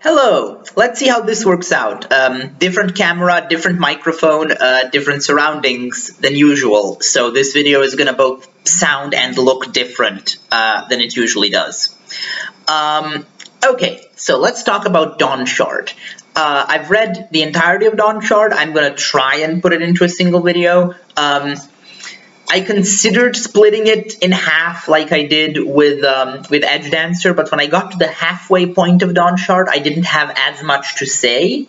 Hello, let's see how this works out. Different camera, different microphone, different surroundings than usual. So this video is gonna both sound and look different than it usually does. Okay, so let's talk about Dawnshard. I've read the entirety of Dawnshard. I'm gonna try and put it into a single video. I considered splitting it in half like I did with Edge Dancer, but when I got to the halfway point of Dawnshard, I didn't have as much to say,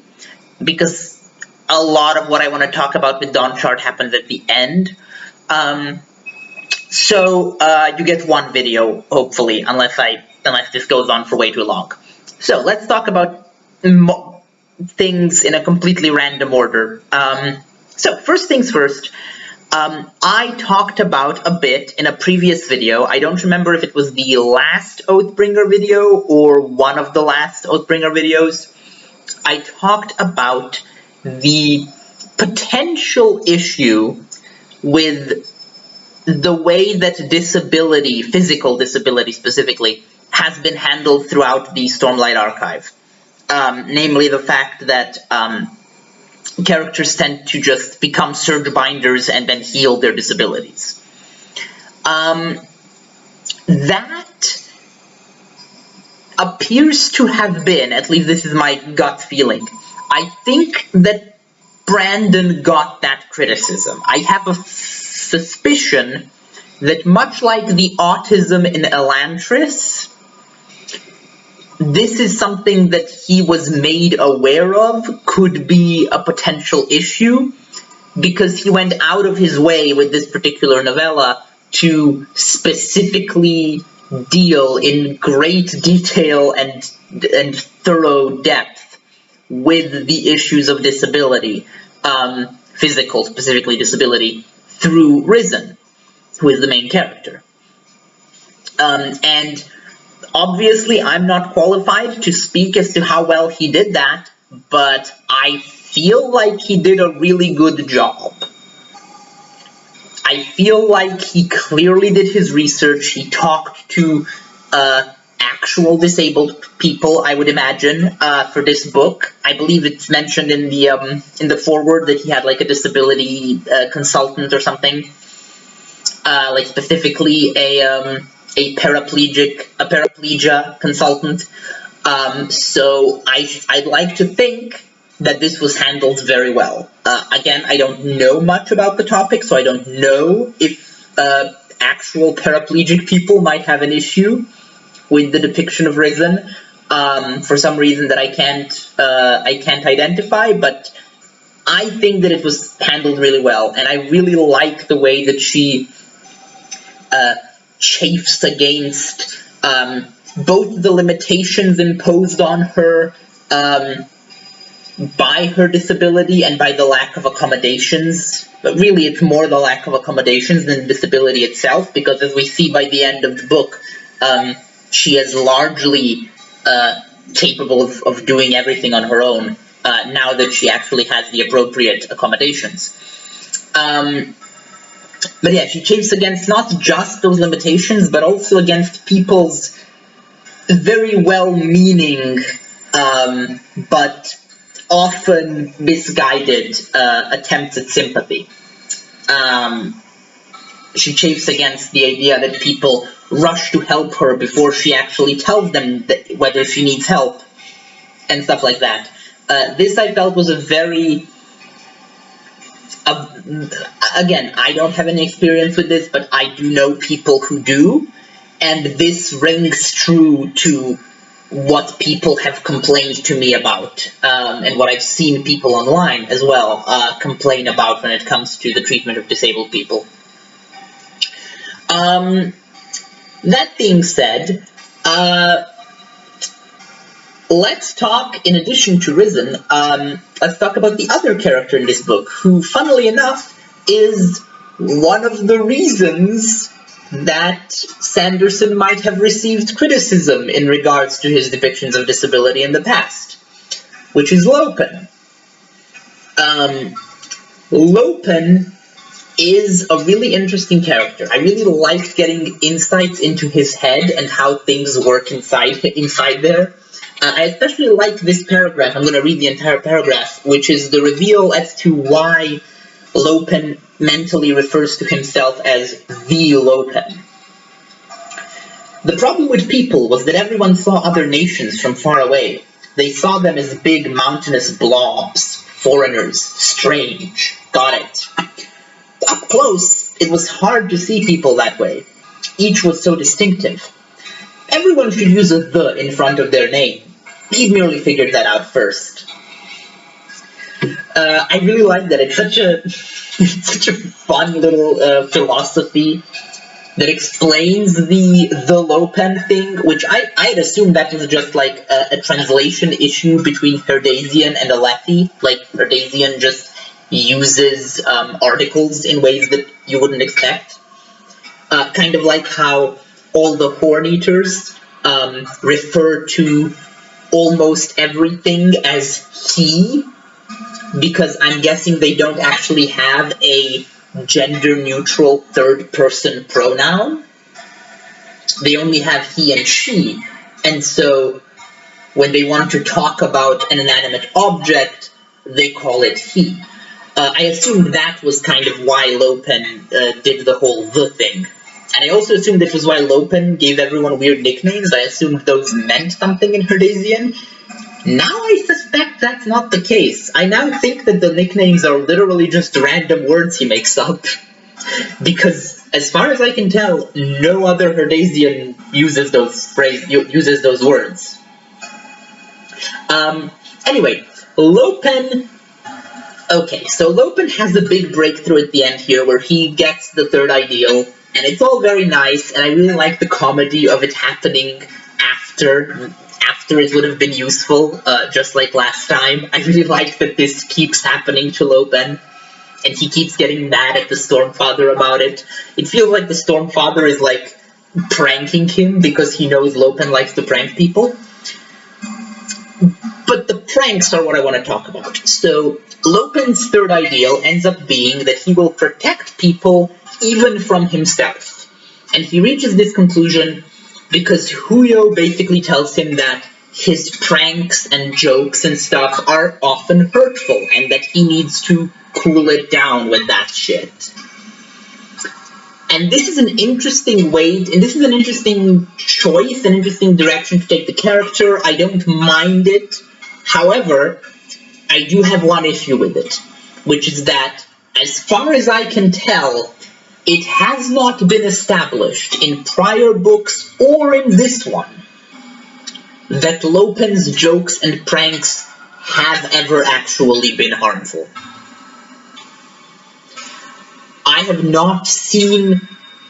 because a lot of what I want to talk about with Dawnshard happens at the end. So you get one video, hopefully, unless this goes on for way too long. So let's talk about things in a completely random order. So first things first. I talked about a bit in a previous video. I don't remember if it was the last Oathbringer video or one of the last Oathbringer videos. I talked about the potential issue with the way that disability, physical disability specifically, has been handled throughout the Stormlight Archive. Namely the fact that characters tend to just become surge binders and then heal their disabilities. That appears to have been, at least this is my gut feeling, I think that Brandon got that criticism. I have a suspicion that much like the autism in Elantris, this is something that he was made aware of could be a potential issue, because he went out of his way with this particular novella to specifically deal in great detail and thorough depth with the issues of disability, physical, specifically disability, through Rysn, who is the main character. And obviously, I'm not qualified to speak as to how well he did that, but I feel like he did a really good job. I feel like he clearly did his research. He talked to actual disabled people, I would imagine, for this book. I believe it's mentioned in the foreword that he had like a disability consultant or something, like specifically a paraplegia consultant. So I'd like to think that this was handled very well. Again, I don't know much about the topic, so I don't know if actual paraplegic people might have an issue with the depiction of Rysn for some reason that I can't identify, but I think that it was handled really well, and I really like the way that she chafes against both the limitations imposed on her by her disability and by the lack of accommodations. But really it's more the lack of accommodations than disability itself, because as we see by the end of the book, she is largely capable of doing everything on her own now that she actually has the appropriate accommodations. But yeah, she chafes against not just those limitations, but also against people's very well-meaning, but often misguided attempts at sympathy. She chafes against the idea that people rush to help her before she actually tells them that whether she needs help, and stuff like that. This, I felt, was a very... again, I don't have any experience with this, but I do know people who do, and this rings true to what people have complained to me about, and what I've seen people online as well complain about when it comes to the treatment of disabled people. That being said, let's talk, in addition to Rysn, let's talk about the other character in this book, who, funnily enough, is one of the reasons that Sanderson might have received criticism in regards to his depictions of disability in the past, which is Lopen. Lopen is a really interesting character. I really liked getting insights into his head and how things work inside there. I especially like this paragraph. I'm going to read the entire paragraph, which is the reveal as to why Lopen mentally refers to himself as the Lopen. The problem with people was that everyone saw other nations from far away. They saw them as big mountainous blobs, foreigners, strange. Got it. Up close, it was hard to see people that way. Each was so distinctive. Everyone should use a "the" in front of their name. He merely figured that out first. I really like that. It's such a fun little philosophy that explains the Lopen thing, which I'd assumed that was just like a translation issue between Herdasian and Alethi. Like, Herdasian just uses articles in ways that you wouldn't expect. Kind of like how all the Horn-Eaters refer to almost everything as he, because I'm guessing they don't actually have a gender-neutral third-person pronoun. They only have he and she, and so when they want to talk about an inanimate object, they call it he. I assumed that was kind of why Lopen did the whole "the" thing. And I also assumed this was why Lopen gave everyone weird nicknames. I assumed those meant something in Herdasian. Now I suspect that's not the case. I now think that the nicknames are literally just random words he makes up. Because, as far as I can tell, no other Herdasian uses those words. Anyway, Lopen... Okay, so Lopen has a big breakthrough at the end here where he gets the third ideal, and it's all very nice, and I really like the comedy of it happening after it would have been useful, just like last time. I really like that this keeps happening to Lopen, and he keeps getting mad at the Stormfather about it. It feels like the Stormfather is, like, pranking him because he knows Lopen likes to prank people. But the pranks are what I want to talk about. So, Lopen's third ideal ends up being that he will protect people even from himself. And he reaches this conclusion because Huyo basically tells him that his pranks and jokes and stuff are often hurtful, and that he needs to cool it down with that shit. And this is an interesting way, and this is an interesting choice, an interesting direction to take the character. I don't mind it. However, I do have one issue with it, which is that, as far as I can tell, it has not been established in prior books or in this one that Lopen's jokes and pranks have ever actually been harmful. I have not seen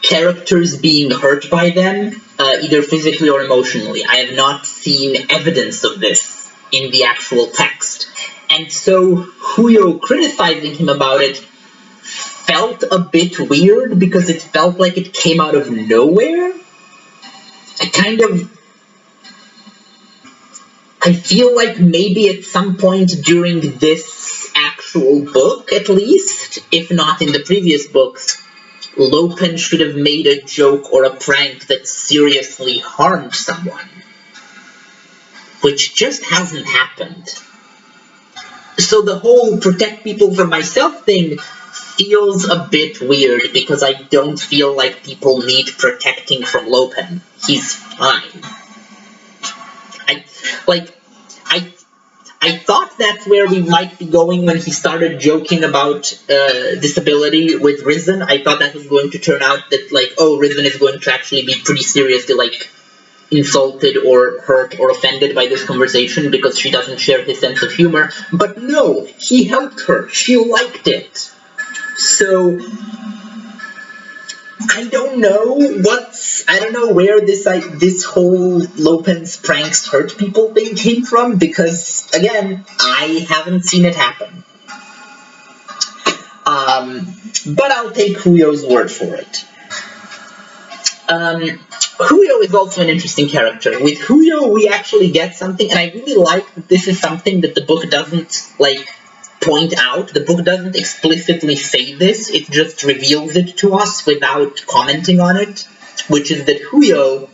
characters being hurt by them, either physically or emotionally. I have not seen evidence of this in the actual text. And so Huyo criticizing him about it felt a bit weird because it felt like it came out of nowhere. I feel like maybe at some point during this actual book, at least, if not in the previous books, Lopen should have made a joke or a prank that seriously harmed someone. Which just hasn't happened. So the whole protect people from myself thing feels a bit weird because I don't feel like people need protecting from Lopen. He's fine. I thought that's where we might be going when he started joking about disability with Rysn. I thought that was going to turn out that, like, oh, Rysn is going to actually be pretty seriously, like, insulted or hurt or offended by this conversation because she doesn't share his sense of humor. But no, he helped her. She liked it. So, I don't know where this whole Lopen's pranks hurt people thing came from, because, again, I haven't seen it happen. But I'll take Huyo's word for it. Huyo is also an interesting character. With Huyo, we actually get something, and I really like that this is something that the book doesn't, like, point out. The book doesn't explicitly say this, it just reveals it to us without commenting on it, which is that Huyo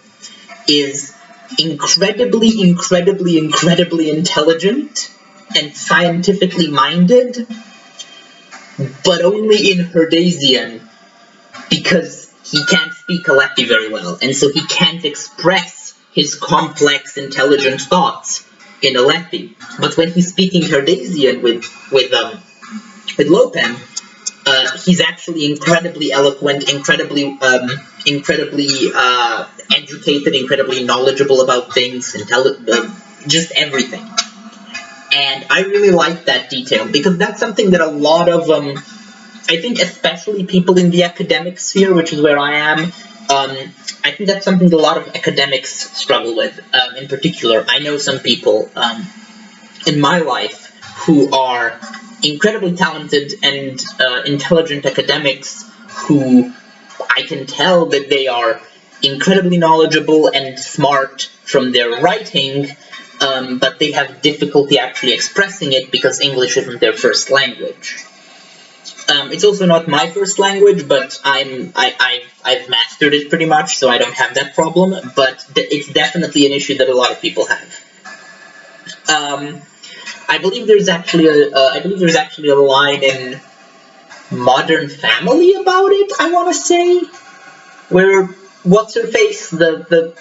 is incredibly, incredibly, incredibly intelligent and scientifically minded, but only in Herdasian, because he can't speak Alethi very well, and so he can't express his complex, intelligent thoughts in Alethi. But when he's speaking Herdasian with Lopen, he's actually incredibly eloquent, incredibly educated, incredibly knowledgeable about things, just everything. And I really like that detail, because that's something that a lot of, I think especially people in the academic sphere, which is where I am, I think that's something that a lot of academics struggle with. In particular, I know some people in my life who are incredibly talented and intelligent academics who I can tell that they are incredibly knowledgeable and smart from their writing, but they have difficulty actually expressing it because English isn't their first language. It's also not my first language, but I've mastered it pretty much, so I don't have that problem. But it's definitely an issue that a lot of people have. I believe there's actually a line in Modern Family about it, I want to say, where what's her face, the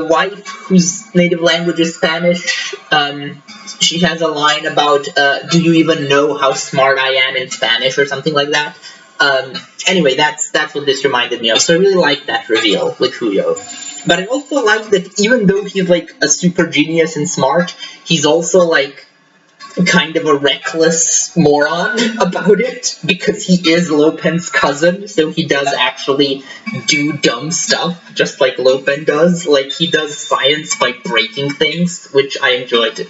wife whose native language is Spanish, she has a line about, do you even know how smart I am in Spanish, or something like that. Anyway, that's what this reminded me of, so I really like that reveal with Huyo. But I also like that even though he's like a super genius and smart, he's also like kind of a reckless moron about it, because he is Lopen's cousin, so he does actually do dumb stuff, just like Lopen does. Like, he does science by breaking things, which I enjoyed.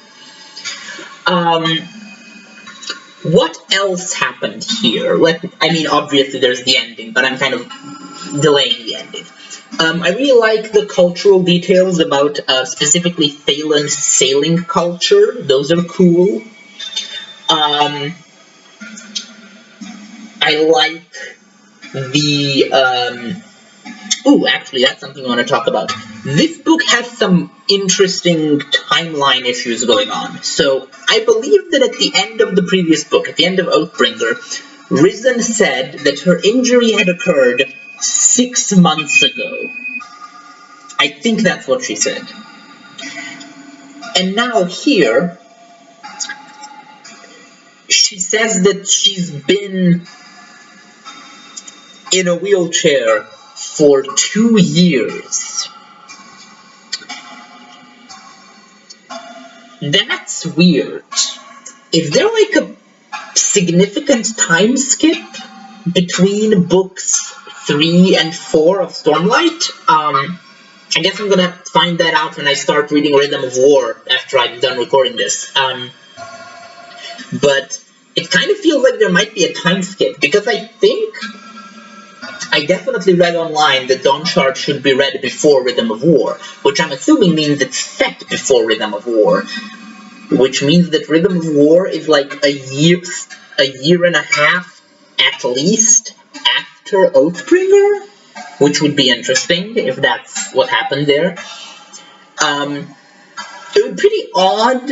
What else happened here? I mean, obviously there's the ending, but I'm kind of delaying the ending. I really like the cultural details about specifically Thalen's sailing culture. Those are cool. I like the, actually, that's something I want to talk about. This book has some interesting timeline issues going on. So, I believe that at the end of the previous book, at the end of Oathbringer, Rysn said that her injury had occurred 6 months ago. I think that's what she said. And now here, she says that she's been in a wheelchair for 2 years. That's weird. Is there like a significant time skip between books 3 and 4 of Stormlight? I guess I'm gonna find that out when I start reading Rhythm of War after I'm done recording this. But it kind of feels like there might be a time skip, because I definitely read online that Dawnshard should be read before Rhythm of War, which I'm assuming means it's set before Rhythm of War, which means that Rhythm of War is like a year and a half at least after Oathbringer, which would be interesting if that's what happened there. It would be pretty odd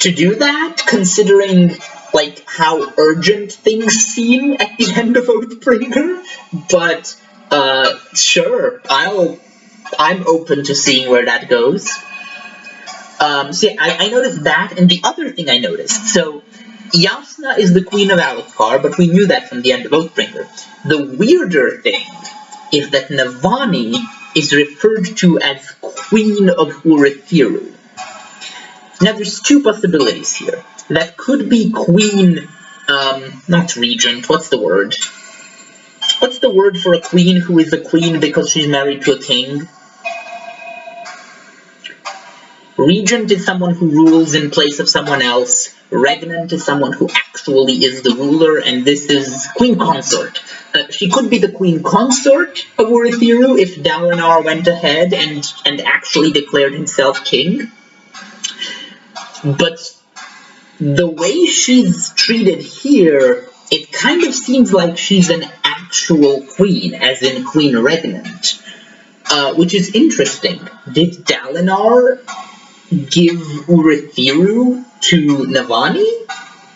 to do that, considering like how urgent things seem at the end of Oathbringer, but sure, I'm open to seeing where that goes. So yeah, I noticed that, and the other thing I noticed, so Jasnah is the Queen of Alethkar, but we knew that from the end of Oathbringer. The weirder thing is that Navani is referred to as Queen of Urithiru. Now there's 2 possibilities here. That could be Queen, not Regent, what's the word? What's the word for a queen who is a queen because she's married to a king? Regent is someone who rules in place of someone else. Regnant is someone who actually is the ruler, and this is Queen Consort. She could be the Queen Consort of Urithiru if Dalinar went ahead and actually declared himself king. But the way she's treated here, it kind of seems like she's an actual queen, as in Queen Regnant. which is interesting. Did Dalinar give Urithiru to Navani?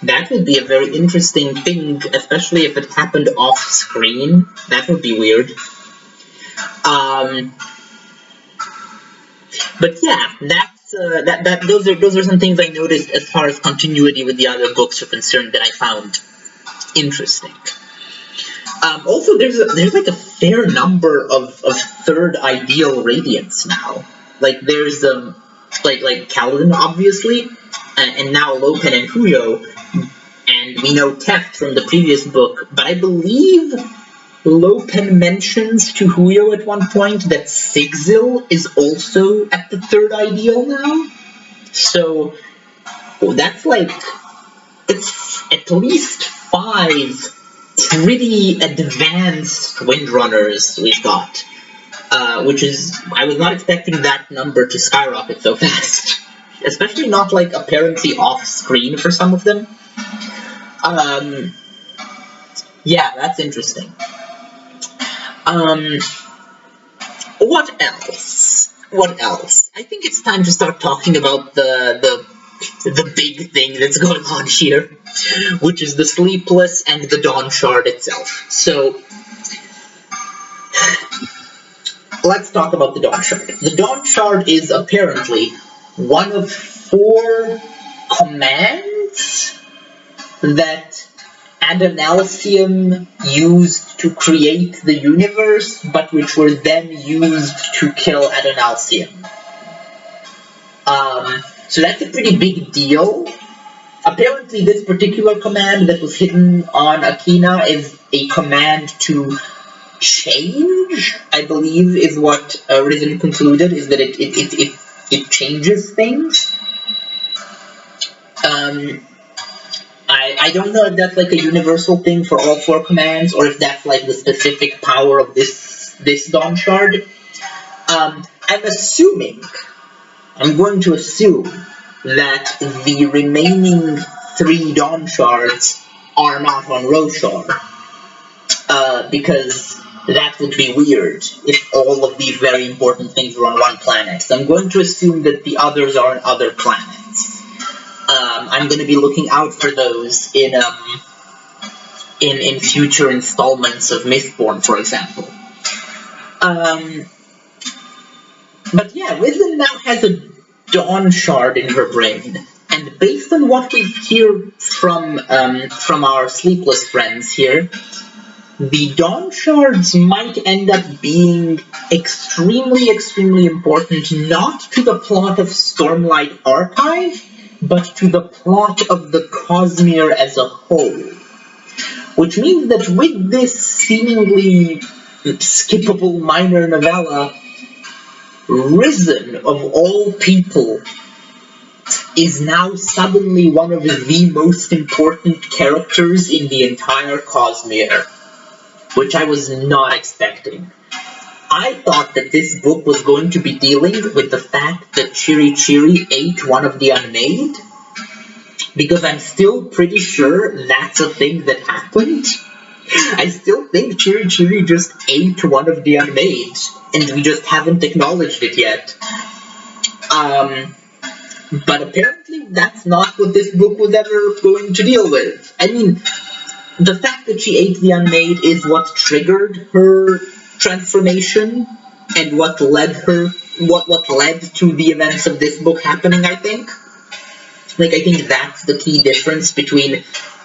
That would be a very interesting thing, especially if it happened off screen. That would be weird. But yeah, that's those are some things I noticed as far as continuity with the other books are concerned that I found interesting. Also, there's like a fair number of third ideal radiants now. Like there's like Kaladin obviously, and now Lopen and Huyo, and we know Teft from the previous book. But I believe Lopen mentions to Huyo at one point that Sigzil is also at the third ideal now. So that's like, it's at least 5 pretty advanced Windrunners we've got. Which is, I was not expecting that number to skyrocket so fast. Especially not like apparently off screen for some of them. Yeah, that's interesting. What else? What else? I think it's time to start talking about the big thing that's going on here, which is the Sleepless and the Dawnshard itself. So, let's talk about the Dawnshard. The Dawnshard is apparently one of 4 commands that Adonalsium used to create the universe, but which were then used to kill Adonalsium. So that's a pretty big deal. Apparently this particular command that was hidden on Akina is a command to change, I believe is what Rysn concluded, is that it changes things. I don't know if that's like a universal thing for all 4 commands, or if that's like the specific power of this Dawnshard. I'm going to assume that the remaining 3 Dawnshards are not on Roshar, because that would be weird if all of these very important things were on one planet. So I'm going to assume that the others are on other planets. I'm going to be looking out for those in future installments of Mistborn, for example. But yeah, Rysn now has a Dawnshard in her brain, and based on what we hear from our Sleepless friends here, the Dawnshards might end up being extremely, extremely important, not to the plot of Stormlight Archive, but to the plot of the Cosmere as a whole. Which means that with this seemingly skippable minor novella, Rysn, of all people, is now suddenly one of the most important characters in the entire Cosmere, which I was not expecting. I thought that this book was going to be dealing with the fact that Chiri Chiri ate one of the Unmade, because I'm still pretty sure that's a thing that happened. I still think Chiri Chiri just ate one of the Unmade, and we just haven't acknowledged it yet. But apparently that's not what this book was ever going to deal with. I mean, the fact that she ate the Unmade is what triggered her transformation, and what led to the events of this book happening, I think. Like, I think that's the key difference between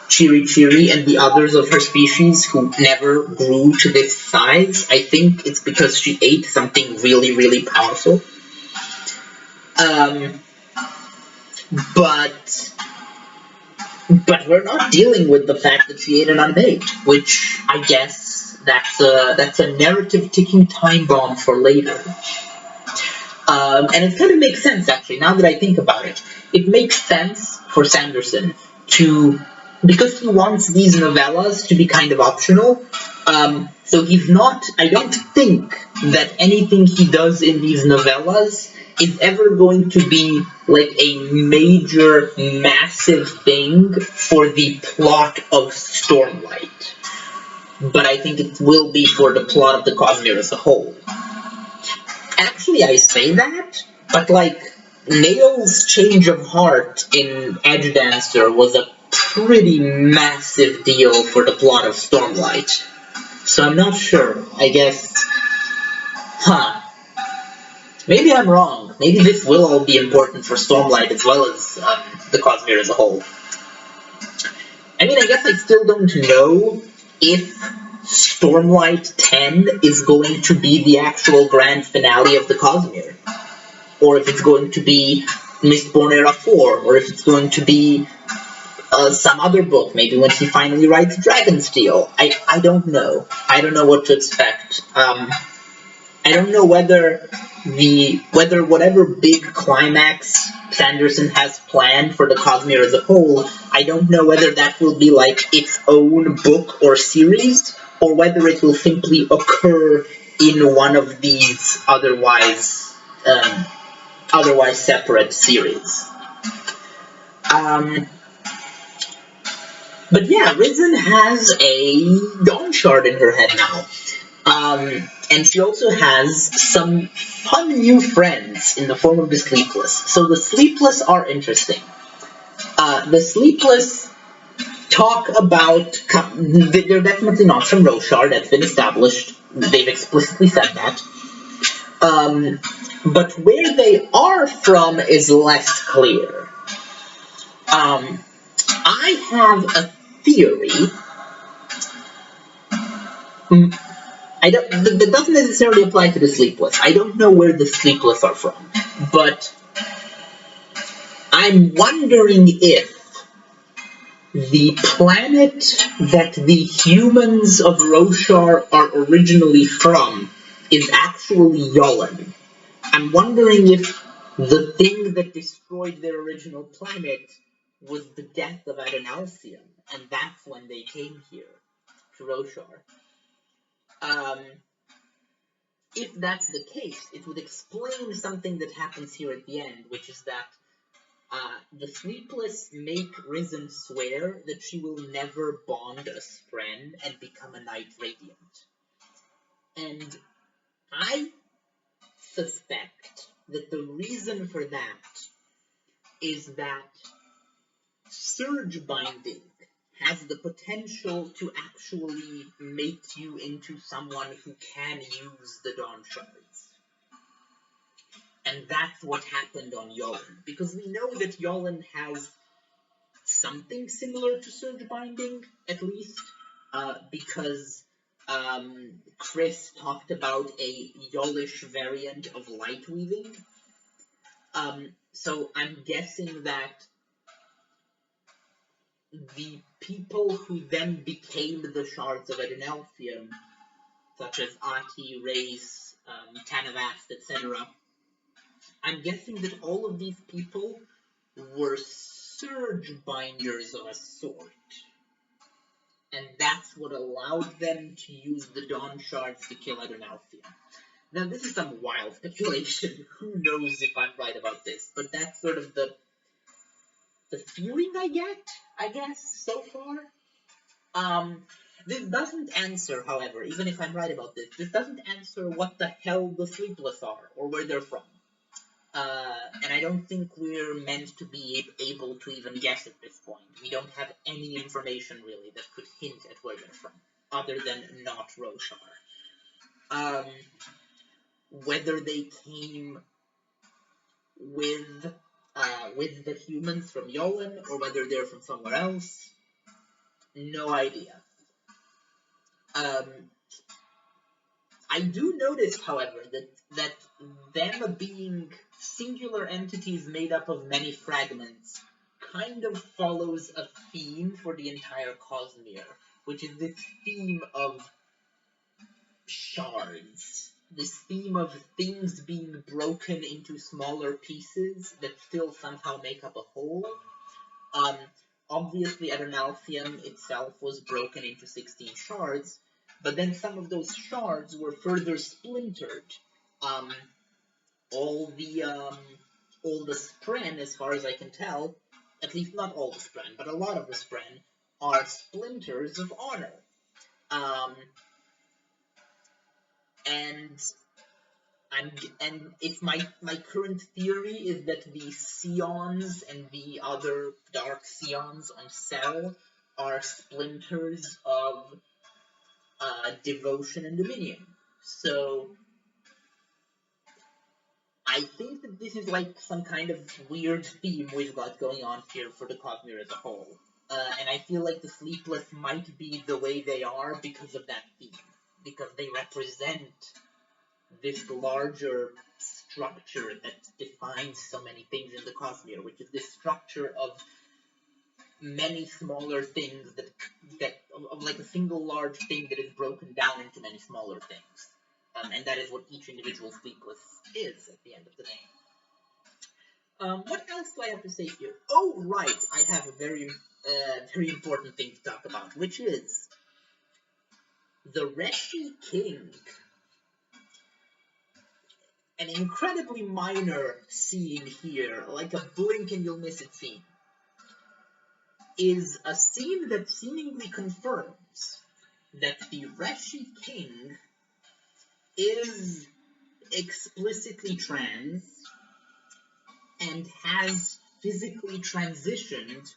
Chiri Chiri and the others of her species who never grew to this size. I think it's because she ate something really, really powerful. But we're not dealing with the fact that she ate an Unmade, which I guess that's a narrative ticking time bomb for later. And it kind of makes sense, actually, now that I think about it. It makes sense for Sanderson because he wants these novellas to be kind of optional. So he's not, I don't think that anything he does in these novellas is ever going to be like a major, massive thing for the plot of Stormlight. But I think it will be for the plot of the Cosmere as a whole. Actually, I say that, but like, Nail's change of heart in Edge Dancer was a pretty massive deal for the plot of Stormlight. So I'm not sure. I guess. Huh. Maybe I'm wrong. Maybe this will all be important for Stormlight as well as the Cosmere as a whole. I mean, I guess I still don't know if Stormlight 10 is going to be the actual grand finale of the Cosmere. Or if it's going to be Mistborn Era 4, or if it's going to be some other book, maybe when he finally writes Dragonsteel. I don't know. I don't know what to expect. I don't know whether whatever big climax Sanderson has planned for the Cosmere as a whole, I don't know whether that will be like its own book or series, or whether it will simply occur in one of these otherwise separate series. But yeah, Rysn has a Dawnshard in her head now. And she also has some fun new friends in the form of the Sleepless. So the Sleepless are interesting. The Sleepless talk about... They're definitely not from Roshar, that's been established. They've explicitly said that. But where they are from is less clear. I have a theory. That doesn't necessarily apply to the Sleepless. I don't know where the Sleepless are from, but I'm wondering if the planet that the humans of Roshar are originally from is actually Yulin. I'm wondering if the thing that destroyed their original planet was the death of Adonalcium, and that's when they came here, to Roshar. If that's the case, it would explain something that happens here at the end, which is that the Sleepless make Rysn swear that she will never bond a Spren and become a Knight Radiant. And I suspect that the reason for that is that Surge Binding has the potential to actually make you into someone who can use the Dawnshards. And that's what happened on Yulin. Because we know that Yulin has something similar to Surge Binding, at least, because Chris talked about a Yolish variant of Light Weaving. So I'm guessing that the people who then became the Shards of Adonalcium, such as Ati, Rhys, Tanavast, etc., I'm guessing that all of these people were Surge Binders of a sort. And that's what allowed them to use the Dawn Shards to kill Adonalcium. Now, this is some wild speculation. Who knows if I'm right about this? But that's sort of the feeling I get, I guess, so far. This doesn't answer, however, even if I'm right about this doesn't answer what the hell the Sleepless are, or where they're from. And I don't think we're meant to be able to even guess at this point. We don't have any information, really, that could hint at where they're from, other than not Roshar. Whether they came with the humans from Yulin, or whether they're from somewhere else, no idea. I do notice, however, that them being singular entities made up of many fragments kind of follows a theme for the entire Cosmere, which is this theme of shards. This theme of things being broken into smaller pieces that still somehow make up a whole. Obviously, Adonalcium itself was broken into 16 shards, but then some of those shards were further splintered. All the Spren, as far as I can tell, at least not all the Spren, but a lot of the Spren, are splinters of honor. And And if my current theory is that the Scions and the other dark Scions on Cell are splinters of devotion and dominion. So I think that this is like some kind of weird theme we've got going on here for the Cosmere as a whole. And I feel like the Sleepless might be the way they are because of that theme. Because they represent this larger structure that defines so many things in the Cosmere, which is this structure of many smaller things of like a single large thing that is broken down into many smaller things. And that is what each individual Sleepless is at the end of the day. What else do I have to say here? Oh, right, I have a very important thing to talk about, which is the Reshi King. An incredibly minor scene here, like a blink and you'll miss it scene, is a scene that seemingly confirms that the Reshi King is explicitly trans and has physically transitioned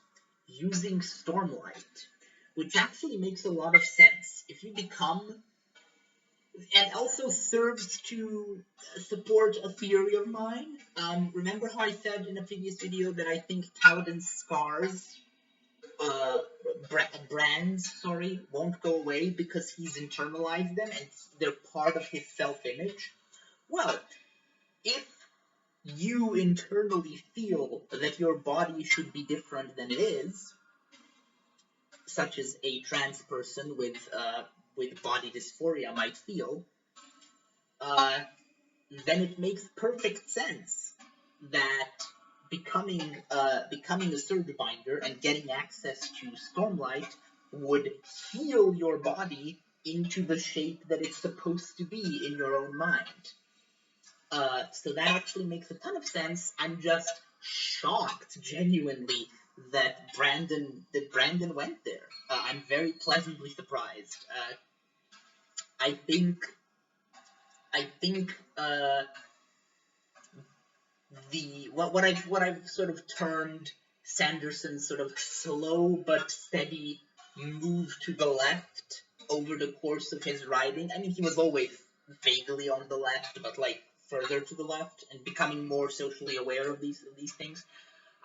using Stormlight, which actually makes a lot of sense. If you become, and also serves to support a theory of mine. Remember how I said in a previous video that I think Kaladin's scars, won't go away because he's internalized them and they're part of his self-image? Well, if you internally feel that your body should be different than it is, such as a trans person with body dysphoria might feel, then it makes perfect sense that becoming a Surge Binder and getting access to Stormlight would heal your body into the shape that it's supposed to be in your own mind. So that actually makes a ton of sense. I'm just shocked, genuinely, that Brandon went there. I'm very pleasantly surprised. I think what I've sort of termed Sanderson's sort of slow but steady move to the left over the course of his writing. I mean, he was always vaguely on the left, but like further to the left and becoming more socially aware of these things.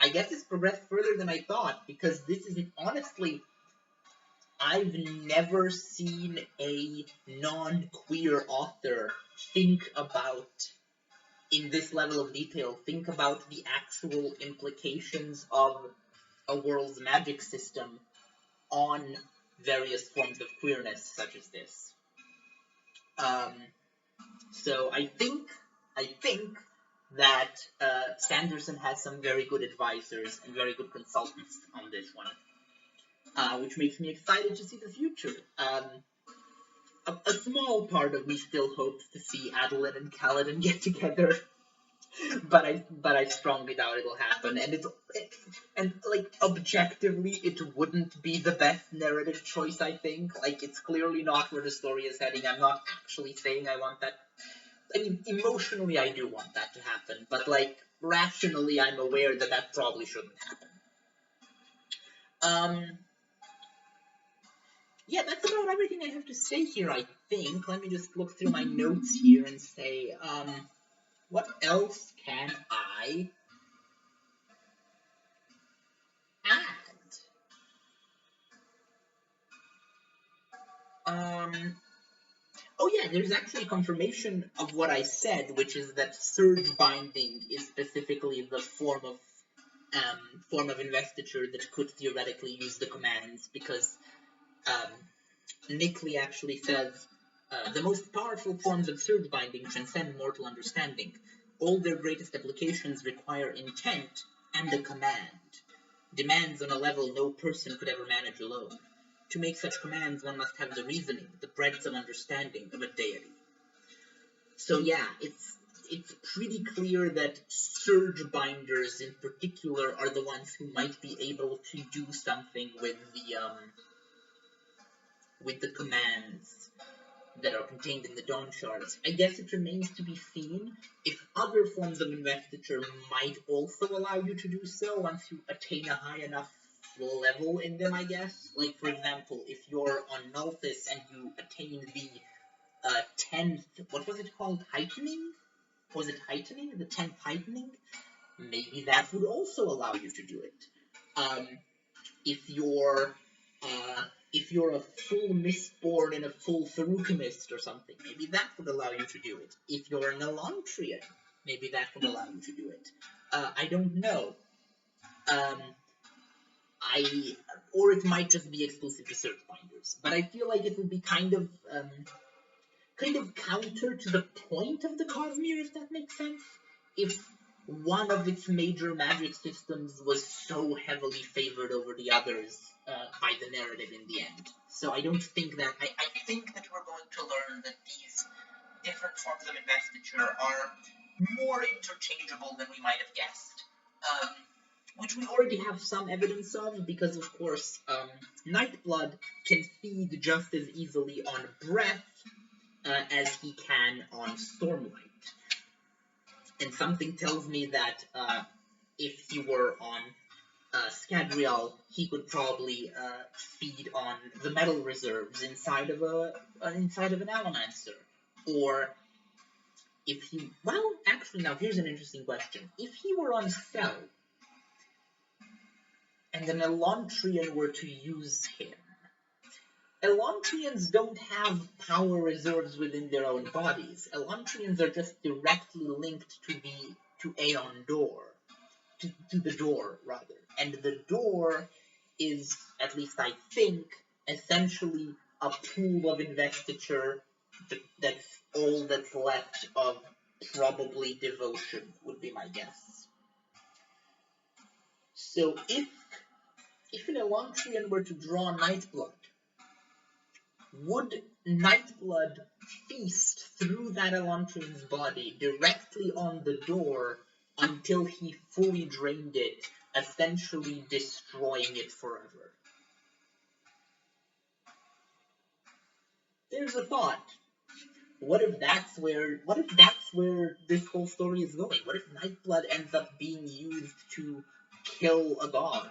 I guess it's progressed further than I thought, because this is honestly, I've never seen a non-queer author think about, in this level of detail, think about the actual implications of a world's magic system on various forms of queerness such as this. So I think that Sanderson has some very good advisors and very good consultants on this one, which makes me excited to see the future. A small part of me still hopes to see Adeline and Kaladin get together, but I strongly doubt it'll happen. And like objectively, it wouldn't be the best narrative choice. I think it's clearly not where the story is heading. I'm not actually saying I want that. I mean, emotionally, I do want that to happen, but rationally, I'm aware that that probably shouldn't happen. Yeah, that's about everything I have to say here, I think. Let me just look through my notes here and say, what else can I add? Oh yeah, there's actually confirmation of what I said, which is that surge binding is specifically the form of investiture that could theoretically use the commands, because Nickley actually says, the most powerful forms of surge binding transcend mortal understanding. All their greatest applications require intent and a command. Demands on a level no person could ever manage alone. To make such commands, one must have the reasoning, the breadth of understanding of a deity. So yeah, it's pretty clear that surge binders in particular are the ones who might be able to do something with the commands that are contained in the Dawn Shards. I guess it remains to be seen if other forms of investiture might also allow you to do so once you attain a high enough level in them, I guess. Like, for example, if you're on Nulthus and you attain the 10th, what was it called? Heightening? Was it heightening? The 10th heightening? Maybe that would also allow you to do it. If you're a full Mistborn and a full Feruchemist or something, maybe that would allow you to do it. If you're an Elantrian, maybe that would allow you to do it. I don't know. Or it might just be exclusive to Search Binders. But I feel like it would be kind of counter to the point of the Cosmere, if that makes sense. If one of its major magic systems was so heavily favored over the others by the narrative in the end. So I don't think that... I think that we're going to learn that these different forms of investiture are more interchangeable than we might have guessed. Which we already have some evidence of, because of course, Nightblood can feed just as easily on breath as he can on Stormlight. And something tells me that if he were on Scadrial, he could probably feed on the metal reserves inside of an Allomancer. Or if he... Well, actually, now here's an interesting question. If he were on Cell, and an Elantrian were to use him, Elantrians don't have power reserves within their own bodies. Elantrians are just directly linked to Aeon Door. To the door, rather. And the door is, at least I think, essentially a pool of investiture that's all that's left of probably devotion, would be my guess. So if an Elantrian were to draw Nightblood, would Nightblood feast through that Elantrian's body directly on the door until he fully drained it, essentially destroying it forever? There's a thought. What if that's where this whole story is going? What if Nightblood ends up being used to kill a god,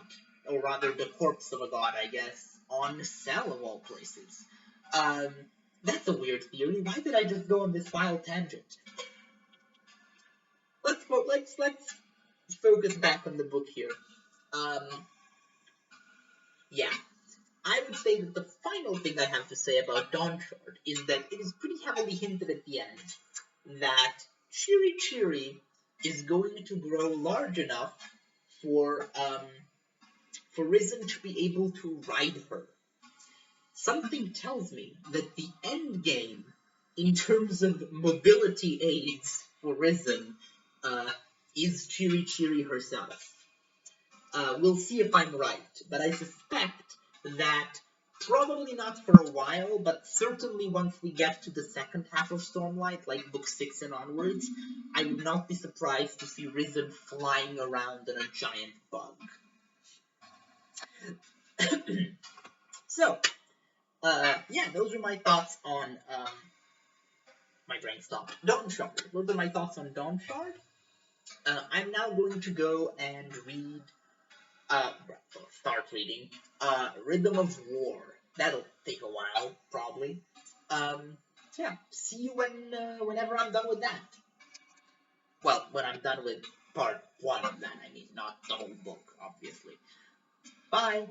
or rather the corpse of a god, I guess, on Cell of all places? That's a weird theory. Why did I just go on this wild tangent? Let's focus back on the book here. Yeah. I would say that the final thing I have to say about Dawnshard is that it is pretty heavily hinted at the end that Chiri is going to grow large enough for Rysn to be able to ride her. Something tells me that the end game, in terms of mobility aids for Rysn, is Chiri herself. We'll see if I'm right, but I suspect that probably not for a while, but certainly once we get to the second half of Stormlight, like Book 6 and onwards, I would not be surprised to see Rysn flying around in a giant bug. So, yeah, those are my thoughts on, my brain stopped. Dawnshard. Those are my thoughts on Dawnshard. I'm now going to go and read, start reading, Rhythm of War. That'll take a while, probably. Yeah, see you whenever I'm done with that. Well, when I'm done with part 1 of that, I mean, not the whole book, obviously. Bye!